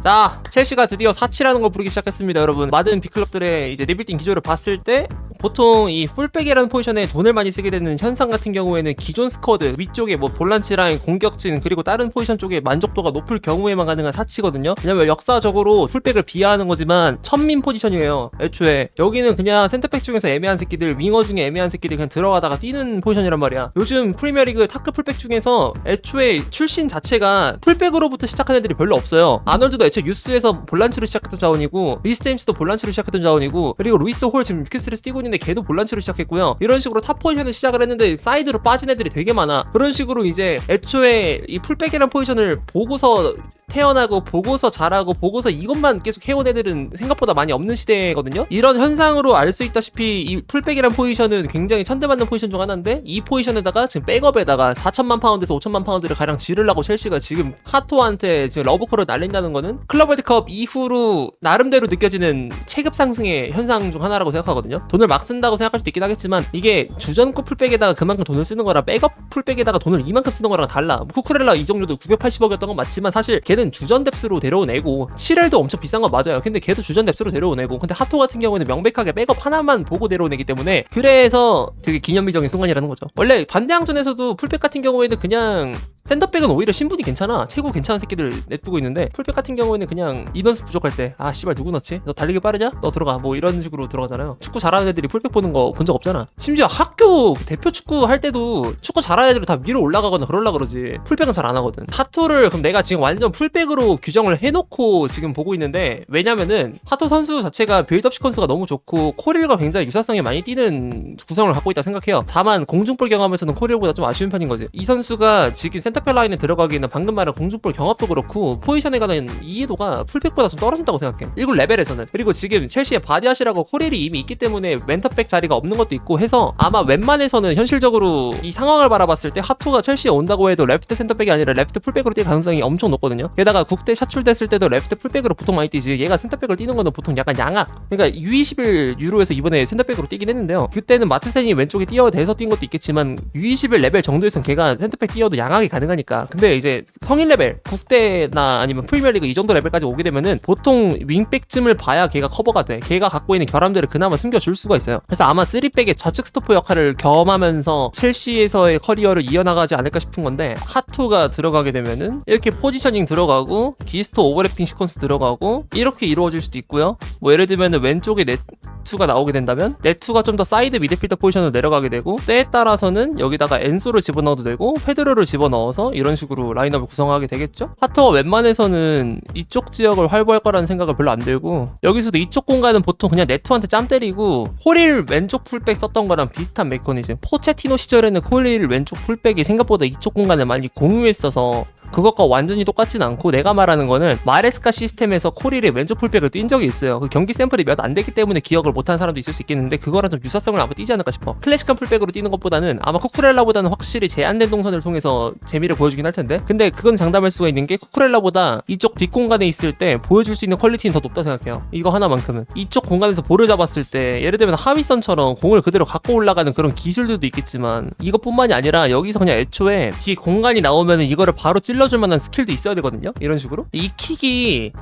자, 첼시가 드디어 4-7라는 걸 부르기 시작했습니다, 여러분. 많은 빅클럽들의 이제 리빌딩 기조를 봤을 때 보통 이 풀백이라는 포지션에 돈을 많이 쓰게 되는 현상 같은 경우에는 기존 스쿼드 위쪽에 뭐 볼란치 라인, 공격진 그리고 다른 포지션 쪽에 만족도가 높을 경우에만 가능한 사치거든요. 왜냐면 역사적으로 풀백을 비하하는 거지만 천민 포지션이에요. 애초에 여기는 그냥 센터백 중에서 애매한 새끼들, 윙어 중에 애매한 새끼들 그냥 들어가다가 뛰는 포지션이란 말이야. 요즘 프리미어리그 타크 풀백 중에서 애초에 출신 자체가 풀백으로부터 시작한 애들이 별로 없어요. 아놀드도 애초에 유스에서 볼란치로 시작했던 자원이고, 리스 제임스도 볼란치로 시작했던 자원이고, 그리고 루이스 홀 지금 뉴캐슬에서 뛰고 있는데 걔도 볼란치로 시작했고요. 이런 식으로 탑 포지션에 시작을 했는데 사이드로 빠진 애들이 되게 많아. 그런 식으로 이제 애초에 이 풀백이라는 포지션을 보고서 태어나고 보고서 잘하고 보고서 이것만 계속 해온 애들은 생각보다 많이 없는 시대거든요. 이런 현상으로 알 수 있다시피 이 풀백이란 포지션은 굉장히 천대받는 포지션 중 하나인데, 이 포지션에다가 지금 백업에다가 4천만 파운드에서 5천만 파운드를 가량 지르려고 첼시가 지금 하토한테 지금 러브콜을 날린다는 거는 클럽 월드컵 이후로 나름대로 느껴지는 체급 상승의 현상 중 하나라고 생각하거든요. 돈을 막 쓴다고 생각할 수도 있긴 하겠지만 이게 주전급 풀백에다가 그만큼 돈을 쓰는 거랑 백업 풀백에다가 돈을 이만큼 쓰는 거랑 달라. 쿠쿠렐라 이 정도도 980억이었던 건 맞지만 사실 걔는 주전 뎁스로 데려온 애고, 7L도 엄청 비싼 건 맞아요. 근데 걔도 주전 뎁스로 데려온 애고, 근데 하토 같은 경우에는 명백하게 백업 하나만 보고 데려온 애기 때문에 그래서 되게 기념비적인 순간이라는 거죠. 원래 반대항전에서도 풀백 같은 경우에는 그냥 센터백은 오히려 신분이 괜찮아, 체구 괜찮은 새끼들 냅두고 있는데, 풀백 같은 경우에는 그냥 인원수 부족할 때 아 씨발 누구 넣지? 너 달리기 빠르냐? 너 들어가, 뭐 이런 식으로 들어가잖아요. 축구 잘하는 애들이 풀백 보는 거 본 적 없잖아. 심지어 학교 대표 축구 할 때도 축구 잘하는 애들이 다 위로 올라가거나 그러려 그러지 풀백은 잘 안 하거든. 하토를 그럼 내가 지금 완전 풀백으로 규정을 해놓고 지금 보고 있는데, 왜냐면은 하토 선수 자체가 빌드업 시퀀스가 너무 좋고 코릴과 굉장히 유사성이 많이 띄는 구성을 갖고 있다 생각해요. 다만 공중볼 경험에서는 코릴보다 좀 아쉬운 편인 거지. 이 선수가 지금 센터백 라인에 들어가기에는 방금 말한 공중볼 경합도 그렇고 포지션에 관한 이해도가 풀백보다 좀 떨어진다고 생각해, 1군 레벨에서는. 그리고 지금 첼시의 바디아시라고 코릴이 이미 있기 때문에 왼터백 자리가 없는 것도 있고 해서 아마 웬만해서는 현실적으로 이 상황을 바라봤을 때 하토가 첼시에 온다고 해도 레프트 센터백이 아니라 레프트 풀백으로 뛸 가능성이 엄청 높거든요. 게다가 국대 샷출됐을 때도 레프트 풀백으로 보통 많이 뛰지, 얘가 센터백을 뛰는 거는 보통 약간 양악, 그러니까 U21 유로에서 이번에 센터백으로 뛰긴 했는데요. 그때는 마트센이 왼쪽에 뛰어대서 뛴 것도 있겠지만 U21 레벨 정도에선 걔가 센터백 뛰어도 양악이 가능하니까. 근데 이제 성인 레벨, 국대나 아니면 프리미어리그 이 정도 레벨까지 오게 되면은 보통 윙백쯤을 봐야 걔가 커버가 돼. 걔가 갖고 있는 결함들을 그나마 숨겨줄 수가 있어요. 그래서 아마 3백의 좌측 스토퍼 역할을 겸하면서 첼시에서의 커리어를 이어나가지 않을까 싶은 건데, 하토가 들어가게 되면은 이렇게 포지셔닝 들어가고 기스토 오버래핑 시퀀스 들어가고 이렇게 이루어질 수도 있고요. 뭐 예를 들면은 왼쪽에 네투가 나오게 된다면 네투가 좀 더 사이드 미드필더 포지션으로 내려가게 되고, 때에 따라서는 여기다가 엔소를 집어넣어도 되고 페드로를 집어넣어서 이런 식으로 라인업을 구성하게 되겠죠. 하토가 웬만해서는 이쪽 지역을 활보할 거라는 생각을 별로 안 들고, 여기서도 이쪽 공간은 보통 그냥 네투한테 짬 때리고, 홀일 왼쪽 풀백 썼던 거랑 비슷한 메커니즘. 포체티노 시절에는 홀일 왼쪽 풀백이 생각보다 이쪽 공간을 많이 공유했어서 그것과 완전히 똑같진 않고, 내가 말하는 거는 마레스카 시스템에서 코릴의 왼쪽 풀백을 뛴 적이 있어요. 그 경기 샘플이 몇 안 되기 때문에 기억을 못하는 사람도 있을 수 있겠는데, 그거랑 좀 유사성을 아마 띄지 않을까 싶어. 클래식한 풀백으로 뛰는 것보다는 아마 쿠쿠렐라보다는 확실히 제한된 동선을 통해서 재미를 보여주긴 할 텐데, 근데 그건 장담할 수가 있는 게 쿠쿠렐라보다 이쪽 뒷공간에 있을 때 보여줄 수 있는 퀄리티는 더 높다 생각해요. 이거 하나만큼은. 이쪽 공간에서 볼을 잡았을 때 예를 들면 하위선처럼 공을 그대로 갖고 올라가는 그런 기술들도 있겠지만, 이것뿐만이 아니라 여기서 그냥 애초에 뒤 공간이 나오면은 이거를 바로 찔러줄 만한 스킬도 있어야 되거든요. 이런 식으로 이 킥이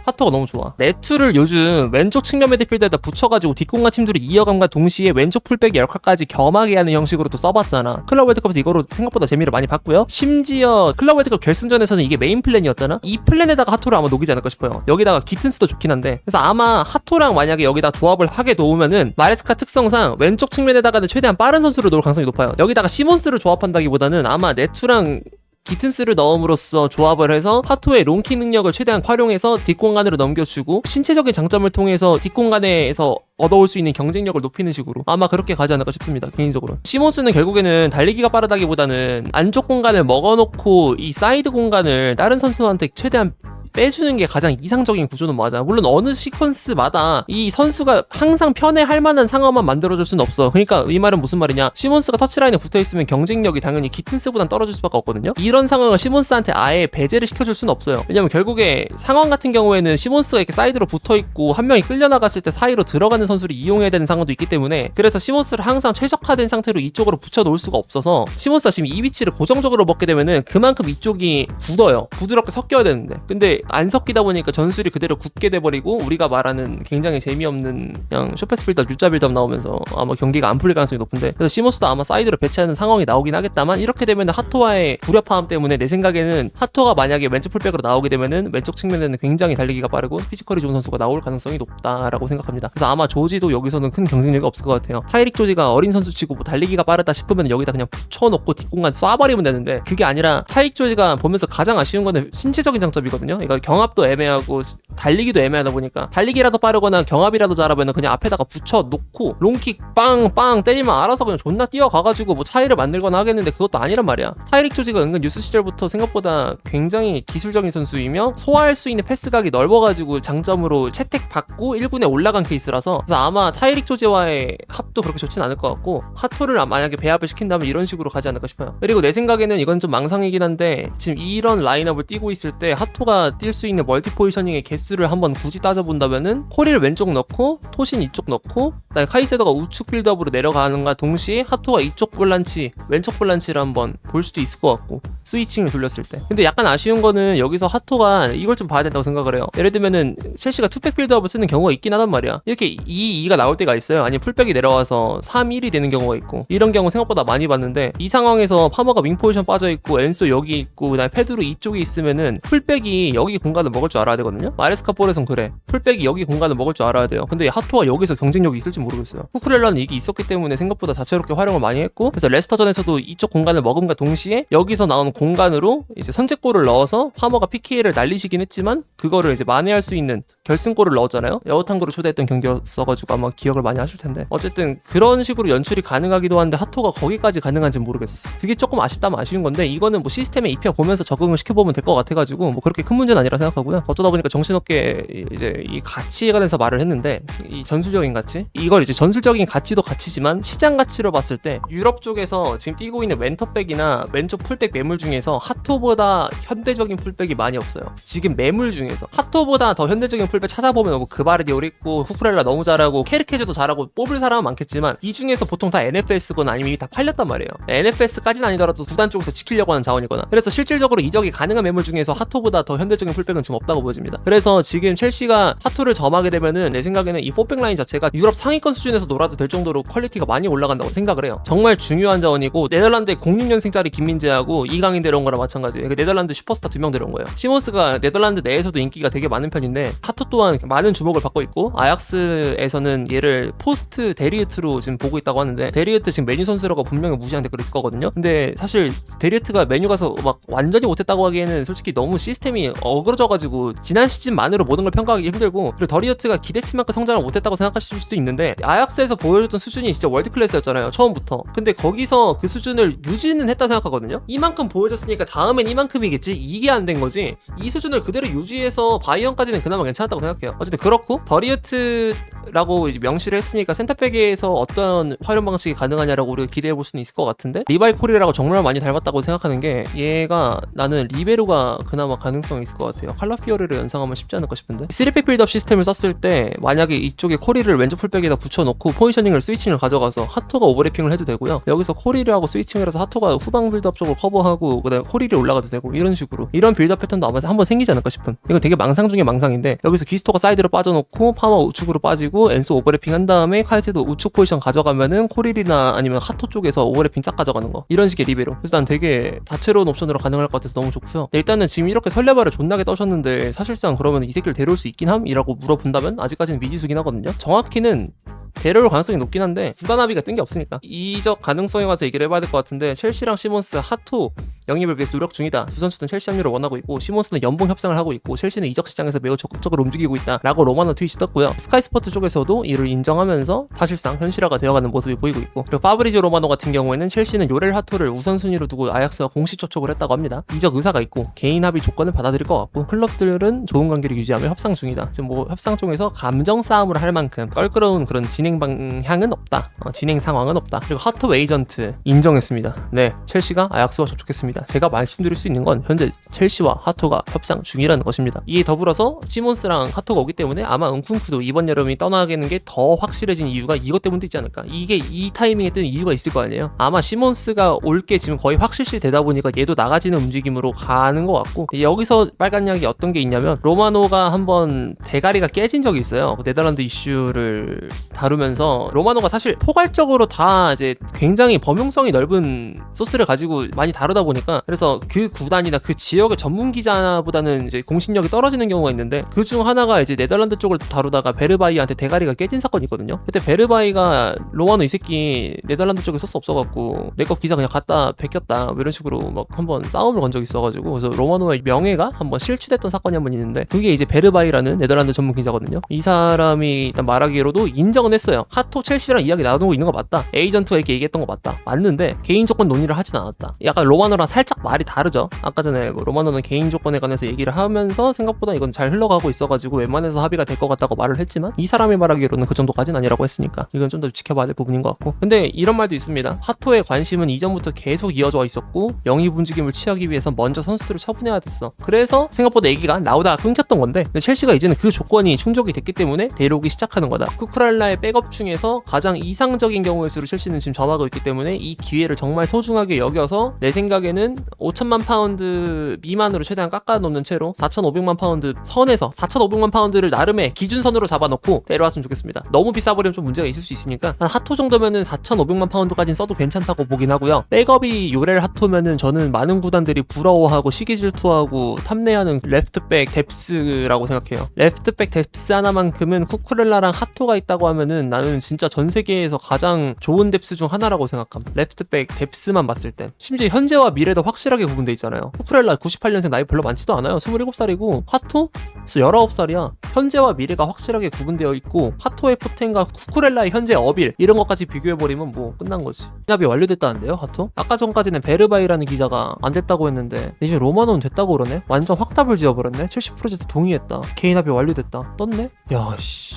하토가 너무 좋아. 네투를 요즘 왼쪽 측면 미드필더에다 붙여가지고 뒷공간 침투를 이어감과 동시에 왼쪽 풀백의 역할까지 겸하게 하는 형식으로 또 써봤잖아. 클럽 월드컵에서 이거로 생각보다 재미를 많이 봤고요. 심지어 클럽 월드컵 결승전에서는 이게 메인 플랜이었잖아. 이 플랜에다가 하토를 아마 녹이지 않을까 싶어요. 여기다가 기튼스도 좋긴 한데, 그래서 아마 하토랑 만약에 여기다 조합을 하게 놓으면은 마레스카 특성상 왼쪽 측면에다가는 최대한 빠른 선수를 놓을 가능성이 높아요. 여기다가 시몬스를 조합한다기보다는 아마 네투랑 기튼스를 넣음으로써 조합을 해서 하토의 롱킥 능력을 최대한 활용해서 뒷공간으로 넘겨주고, 신체적인 장점을 통해서 뒷공간에서 얻어올 수 있는 경쟁력을 높이는 식으로 아마 그렇게 가지 않을까 싶습니다, 개인적으로. 시몬스는 결국에는 달리기가 빠르다기보다는 안쪽 공간을 먹어놓고 이 사이드 공간을 다른 선수한테 최대한 빼주는 게 가장 이상적인 구조는 맞아. 물론 어느 시퀀스마다 이 선수가 항상 편애할 만한 상황만 만들어줄 수는 없어. 그러니까 이 말은 무슨 말이냐, 시몬스가 터치라인에 붙어있으면 경쟁력이 당연히 기튼스보단 떨어질 수밖에 없거든요. 이런 상황을 시몬스한테 아예 배제를 시켜줄 수는 없어요. 왜냐면 결국에 상황 같은 경우에는 시몬스가 이렇게 사이드로 붙어있고 한 명이 끌려나갔을 때 사이로 들어가는 선수를 이용해야 되는 상황도 있기 때문에, 그래서 시몬스를 항상 최적화된 상태로 이쪽으로 붙여놓을 수가 없어서, 시몬스가 지금 이 위치를 고정적으로 먹게 되면은 그만큼 이쪽이 굳어요. 부드럽게 섞여야 되는데, 근데 안 섞이다 보니까 전술이 그대로 굳게 돼버리고 우리가 말하는 굉장히 재미없는 그냥 쇼패스 빌드업, U자 빌드업 나오면서 아마 경기가 안 풀릴 가능성이 높은데, 그래서 시모스도 아마 사이드로 배치하는 상황이 나오긴 하겠다만, 이렇게 되면 하토와의 불협화음 때문에 내 생각에는 하토가 만약에 왼쪽 풀백으로 나오게 되면은 왼쪽 측면에는 굉장히 달리기가 빠르고 피지컬이 좋은 선수가 나올 가능성이 높다라고 생각합니다. 그래서 아마 조지도 여기서는 큰 경쟁력이 없을 것 같아요. 타이릭 조지가 어린 선수 치고 뭐 달리기가 빠르다 싶으면 여기다 그냥 붙여놓고 뒷공간 쏴버리면 되는데, 그게 아니라 타이릭 조지가 보면서 가장 아쉬운 거는 신체적인 장점이거든요. 그러니까 경합도 애매하고 달리기도 애매하다 보니까 달리기라도 빠르거나 경합이라도 잘하면 그냥 앞에다가 붙여놓고 롱킥 빵빵 때리면 알아서 그냥 존나 뛰어가가지고 뭐 차이를 만들거나 하겠는데, 그것도 아니란 말이야. 타이릭 조지가 은근 유스 시절부터 생각보다 굉장히 기술적인 선수이며 소화할 수 있는 패스각이 넓어가지고 장점으로 채택 받고 1군에 올라간 케이스라서, 그래서 아마 타이릭 조지와의 합도 그렇게 좋진 않을 것 같고, 하토를 만약에 배합을 시킨다면 이런 식으로 가지 않을까 싶어요. 그리고 내 생각에는 이건 좀 망상이긴 한데, 지금 이런 라인업을 뛰고 있을 때 하토가 뛸 수 있는 멀티 포지셔닝의 개수를 한번 굳이 따져본다면은 코리를 왼쪽 넣고 토신 이쪽 넣고 그다음에 카이세도가 우측 빌드업으로 내려가는가 동시에 하토가 이쪽 볼란치 왼쪽 볼란치를 한번 볼 수도 있을 것 같고, 스위칭을 돌렸을 때. 근데 약간 아쉬운 거는 여기서 하토가 이걸 좀 봐야 된다고 생각을 해요. 예를 들면은 첼시가 투백 빌드업을 쓰는 경우가 있긴 하단 말이야. 이렇게 2-2가 나올 때가 있어요. 아니면 풀백이 내려와서 3-1이 되는 경우가 있고, 이런 경우 생각보다 많이 봤는데, 이 상황에서 파머가 윙 포지션 빠져있고 엔소 여기 있고 그다음에 페드로 이쪽에 있으면은 풀백이 여기 공간을 먹을 줄 알아야 되거든요. 마레스카 볼에선 그래. 풀백이 여기 공간을 먹을 줄 알아야 돼요. 근데 하토가 여기서 경쟁력이 있을지 모르겠어요. 쿠쿠렐라는 이게 있었기 때문에 생각보다 다채롭게 활용을 많이 했고, 그래서 레스터전에서도 이쪽 공간을 먹음과 동시에 여기서 나오는 공간으로 이제 선제골을 넣어서 파머가 PK를 날리시긴 했지만 그거를 이제 만회할 수 있는 결승골을 넣었잖아요. 여우탕구를 초대했던 경기였어가지고 아마 기억을 많이 하실 텐데, 어쨌든 그런 식으로 연출이 가능하기도 한데 하토가 거기까지 가능한지 모르겠어. 그게 조금 아쉽다면 아쉬운 건데, 이거는 뭐 시스템에 입혀보면서 적응을 시켜보면 될 것 같아가지고 뭐 그렇게 큰 문제는 아니라 생각하고요. 어쩌다 보니까 정신없게 이제 이 가치에 관해서 말을 했는데, 이 전술적인 가치, 이걸 이제 전술적인 가치도 가치지만 시장 가치로 봤을 때 유럽 쪽에서 지금 뛰고 있는 왼터백이나 왼쪽 풀백 매물 중에서 하토보다 현대적인 풀백이 많이 없어요. 지금 매물 중에서 하토보다 더 현대적인 풀백 찾아보면 뭐 그바르디올 있고 쿠쿠렐라 너무 잘하고 케르케즈도 잘하고 뽑을 사람은 많겠지만, 이 중에서 보통 다 NFS거나 아니면 이미 다 팔렸단 말이에요. NFS까지는 아니더라도 구단 쪽에서 지키려고 하는 자원이거나. 그래서 실질적으로 이적이 가능한 매물 중에서 하토보다 더 현대적인 풀백은 지금 없다고 보여집니다. 그래서 지금 첼시가 하토를 점하게 되면은 내 생각에는 이 4백 라인 자체가 유럽 상위권 수준에서 놀아도 될 정도로 퀄리티가 많이 올라간다고 생각을 해요. 정말 중요한 자원이고, 네덜란드의 06년생짜리 김민재하고 이강인 데려온 거랑 마찬가지예요. 네덜란드 슈퍼스타 2명 데려온 거예요. 시몬스가 네덜란드 내에서도 인기가 되게 많은 편인데 하토 또한 많은 주목을 받고 있고, 아약스에서는 얘를 포스트 데리우트로 지금 보고 있다고 하는데, 데리우트 지금 메뉴 선수라고 분명히 무시한 댓글이 있을 거거든요. 근데 사실 데리우트가 메뉴 가서 막 완전히 못했다고 하기에는 솔직히 너무 시스템이 어그러져가지고 지난 시즌만으로 모든 걸 평가하기 힘들고, 그리고 더리우트가 기대치만큼 성장을 못했다고 생각하실 수도 있는데, 아약스에서 보여줬던 수준이 진짜 월드 클래스였잖아요, 처음부터. 근데 거기서 그 수준을 유지는 했다 생각하거든요. 이만큼 보여줬으니까 다음엔 이만큼이겠지, 이게 안 된 거지. 이 수준을 그대로 유지해서 바이언까지는 그나마 괜찮았다고 생각해요. 어쨌든 그렇고, 더리우트라고 이제 명시를 했으니까 센터백에서 어떤 활용 방식이 가능하냐라고 우리가 기대해볼 수는 있을 것 같은데, 리바이 코리라고 정말 많이 닮았다고 생각하는 게, 얘가 나는 리베로가 그나마 가능성이 있을 것 같아요. 칼라피오리를 연상하면 쉽지 않을까 싶은데, 3백 빌드업 시스템을 썼을 때 만약에 이쪽에 코리를 왼쪽 풀백에다 붙여놓고 포지셔닝을 스위칭을 가져가서 하토가 오버래핑을 해도 되고요, 여기서 코리를 하고 스위칭을 해서 하토가 후방 빌드업 쪽을 커버하고 그다음에 코리를 올라가도 되고, 이런 식으로 이런 빌드업 패턴도 아마 한번 생기지 않을까 싶은, 이건 되게 망상 중에 망상인데, 여기서 기스토가 사이드로 빠져놓고 파마 우측으로 빠지고 엔소 오버래핑 한 다음에 카이세도 우측 포지션 가져가면은 코릴이나 아니면 하토 쪽에서 오버래핑 싹 가져가는 거, 이런 식의 리베로. 그래서 난 되게 다채로운 옵션으로 가능할 것 같아서 너무 좋고요. 일단은 지금 이렇게 설레발을 존나게 떠셨는데, 사실상 그러면 이 새끼를 데려올 수 있긴 함? 이라고 물어본다면 아직까지는 미지수긴 하거든요. 정확히는 데려올 가능성이 높긴 한데 구단 합의가 뜬 게 없으니까 이적 가능성에 관해서 얘기를 해봐야 될 것 같은데, 첼시랑 시몬스, 하토 영입을 위해서 노력 중이다. 두 선수는 첼시 합류를 원하고 있고, 시몬스는 연봉 협상을 하고 있고, 첼시는 이적 시장에서 매우 적극적으로 움직이고 있다 라고 로마노 트윗이 떴고요. 스카이스포츠 쪽에서도 이를 인정하면서 사실상 현실화가 되어가는 모습이 보이고 있고, 그리고 파브리지오 로마노 같은 경우에는 첼시는 요렐 하토를 우선순위로 두고 아약스와 공식 접촉을 했다고 합니다. 이적 의사가 있고 개인 합의 조건을 받아들일 것 같고, 클럽들은 좋은 관계를 유지하며 협상 중이다. 지금 뭐 협상 쪽에서 감정 싸움을 할 만큼 껄끄러운 그런 진행 방향은 없다. 진행 상황은 없다. 그리고 하토 에이전트 인정했습니다. 네, 첼시가 아약스와 접촉했습니다. 제가 말씀드릴 수 있는 건 현재 첼시와 하토가 협상 중이라는 것입니다. 이에 더불어서 시몬스랑 하토가 오기 때문에 아마 은쿤쿠도 이번 여름이 떠나가는 게 더 확실해진 이유가 이것 때문도 있지 않을까. 이게 이 타이밍에 뜬 이유가 있을 거 아니에요. 아마 시몬스가 올 게 지금 거의 확실시 되다 보니까 얘도 나가지는 움직임으로 가는 것 같고, 여기서 빨간 약이 어떤 게 있냐면 로마노가 한번 대가리가 깨진 적이 있어요. 네덜란드 이슈를 다루면서 로마노가 사실 포괄적으로 다 이제 굉장히 범용성이 넓은 소스를 가지고 많이 다루다 보니까, 그래서 그 구단이나 그 지역의 전문 기자보다는 이제 공신력이 떨어지는 경우가 있는데, 그 중 하나가 이제 네덜란드 쪽을 다루다가 베르바이한테 대가리가 깨진 사건이 있거든요. 그때 베르바이가 로마노 이 새끼 네덜란드 쪽에 소스 없어갖고 내 거 기사 그냥 갖다 베꼈다 뭐 이런 식으로 막 한번 싸움을 건 적이 있어가지고, 그래서 로마노의 명예가 한번 실추됐던 사건이 한번 있는데, 그게 이제 베르바이라는 네덜란드 전문 기자거든요. 이 사람이 일단 말하기로도 인정은 했어요. 하토 첼시랑 이야기 나누고 있는 거 맞다. 에이전트가 이렇게 얘기했던 거 맞다. 맞는데 개인 조건 논의를 하진 않았다. 약간 로마노랑 살짝 말이 다르죠. 아까 전에 뭐 로마노는 개인 조건에 관해서 얘기를 하면서 생각보다 이건 잘 흘러가고 있어가지고 웬만해서 합의가 될 것 같다고 말을 했지만, 이 사람이 말하기로는 그 정도까지는 아니라고 했으니까 이건 좀 더 지켜봐야 될 부분인 것 같고, 근데 이런 말도 있습니다. 하토의 관심은 이전부터 계속 이어져 있었고 영입 움직임을 취하기 위해서 먼저 선수들을 처분해야 됐어. 그래서 생각보다 얘기가 나오다가 끊겼던 건데, 근데 첼시가 이제는 그 조건이 충족이 됐기 때문에 데려오기 시작하는 거다. 쿠쿠렐라의 백업 중에서 가장 이상적인 경우의 수를 첼시는 지금 점하고 있기 때문에 이 기회를 정말 소중하게 여겨서, 내 생각에는 5천만 파운드 미만으로 최대한 깎아놓는 채로 4,500만 파운드 선에서 4,500만 파운드를 나름의 기준선으로 잡아놓고 데려왔으면 좋겠습니다. 너무 비싸버리면 좀 문제가 있을 수 있으니까 한 하토 정도면은 4,500만 파운드까지는 써도 괜찮다고 보긴 하고요. 백업이 요렐 하토면은 저는 많은 구단들이 부러워하고 시기 질투하고 탐내하는 레프트백 뎁스라고 생각해요. 레프트백 뎁스 하나만큼은 쿠쿠렐라랑 하토가 있다고 하면은 나는 진짜 전 세계에서 가장 좋은 뎁스 중 하나라고 생각함. 레프트백 뎁스만 봤을 땐 심지어 현재와 미래도 확실하게 구분돼 있잖아요. 쿠쿠렐라 98년생 나이 별로 많지도 않아요. 27살이고 하토 19살이야. 현재와 미래가 확실하게 구분되어 있고, 하토의 포텐과 쿠쿠렐라의 현재 어빌 이런 것까지 비교해버리면 뭐 끝난 거지. 합이 완료됐다는데요, 하토? 아까 전까지는 베르바이라는 기자가 안 됐다고 했는데 이제 로마노는 됐다고 그러네? 완전 확답을 지어버렸네? 첼시 프로젝트 동의했다. 개인 합의 완료됐다. 떴네? 야씨,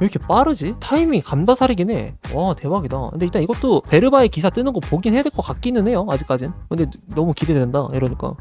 왜 이렇게 빠르지? 타이밍이 감다살이긴 해. 와, 대박이다. 근데 일단 이것도 베르바이 기사 뜨는 거 보긴 해야 될 것 같기는 해요, 아직까진. 근데 너무 기대된다 이러니까.